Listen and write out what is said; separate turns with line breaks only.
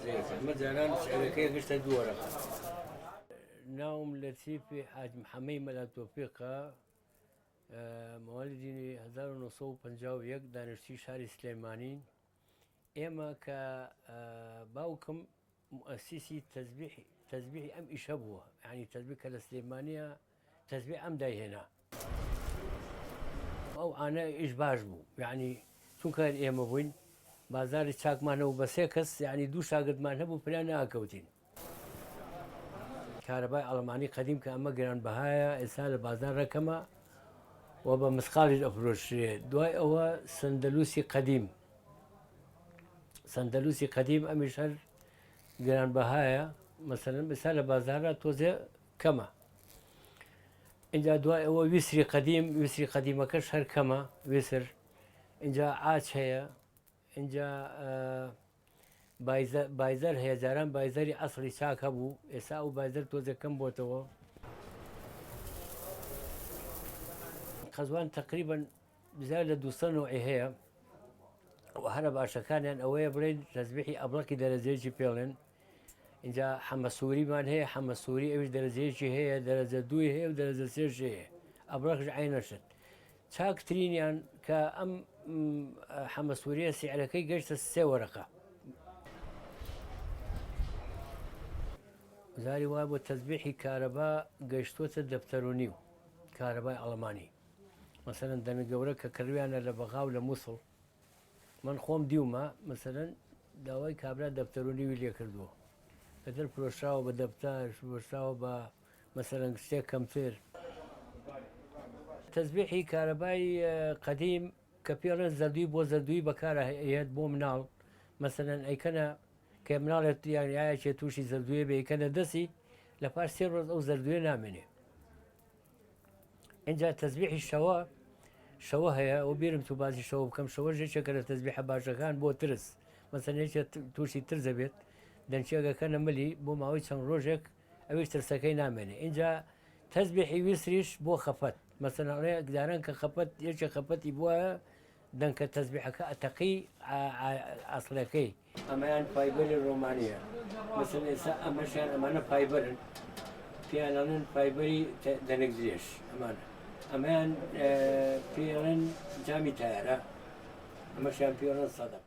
ئەمە جاران شعرەکەی گشتە دوو وەرەقە. ناوم لەتیفی حاج محەممەی مەلا تۆفیقە، ماوەلیدی 1951 دانیشتووی شاری سلێمانین. ئێمە کە باوکم مؤسیسی تەزبیحی ئەم ئیشە بووە، یعنی تەزبیح کە لە سلێمانیە تەزبیح ئەم دایهێنا. ئەو ئانە ئیش باش بوو، یعنی چونکە ئێمە بووین بازاری چاکمانەوە بە سێ کەس، یعنی دوو شاگردمان هەبوو پلان ناکەوتین. کارەبای ئەڵمانی قەدیم کە ئەمە گرانبەهایە، ئێستا لە بازار ڕەکەمە و بە مسقاڵی ئەفرۆشرێ. دوای ئەوە سەندەلوسی قەدیم ئەمیش هەر گرانبەهایە، مەسەلەن ئێستا لە بازارە تۆزێ کەمە. اینجا دوای ئەوە ویسری قەدیمەکەش هەر کەمە، ویسر. اینجا ئاچ هەیە، اینجا بایزەر هەیە، جاران بایزەری ئەسڵی چاک هەبوو، ئێستا ئەو بایزەر تۆزێ کەم بۆتەوە. قەزوان تەقریبەن بزار لە 200 نوعی هەیە و هەرە باشەکانیان ئەوەیە بڵێن تەزبیحی ئەبڵەقی دەرەجەیەکی پێڵێن. اینجا حەمەسووریمان هەیە، حەمەسووری ئەوش دەرەجەیەکی هەیە، دەرەجە 2 هەیە و دەرەجە 3 هەیە، ئەبڵەقش عینەشت. چاکترینیان کە ئەم حەمەسووریە سیعرەکەی گەشتە 3 وەرەقە. زاری وای بۆ تەزبیحی کارەبا گەیشتۆتە دەفتەرۆنی و کارەبای ئەڵمانی. مەسەلەن دەنە گەورە کە کردویانە لە بەغاو لە مووسڵ، من خۆم دیومە مەسەلەن داوای کابرا دەفتەرۆنیوی لێ کردووە، لەدەر فرۆشراوە بە دەفتەر، فرۆشراوە بە مەسەلەن شتێک کەمتر. تەزبیحی کارەبای قەدیم کە پێڵێن زەردووی بۆ زەردووی بەکارهێت بۆ مناڵ، مەسەلەن ئەیکەنە کە مناڵێت یایەکێ تووشی زەردوویە بێ ئەیکەنە دەستی، لە پاش 3 ڕۆژ ئەو زەردوویە نامێنێ. اینجا تەزبیحی شەوە هەیە، ئەو بیرم تو بازی شەوە بکەم. شەوە ژێکێکە لە تەزبیحە باشەکان بۆ ترس، مەسەلەن هێچ تووشی ترزە بێت، دەنچێگەکەنە ملی بۆ ماوەی چەند ڕۆژێک ئەویش ترسەکەی نامێنێ. اینجا تەزبیحی ویسریش بۆ خەفەت، مەسەلەن دارن کە خەفەت یەکێک خەفەتی بووە دەنکە تەزبیحەکە ئەتەقی ئەسڵەکەی. ئەمەیان پایبەری ڕۆمانیە، مەسەلەن ئێستا ئەمەشیان ئەمانە پایبەرن، پێیانڵێن پایبەری دەنێک درێژ. ئەمەیان پێڵێن جامی تایارە، ئەمەشیان پێڵێن سەدەق.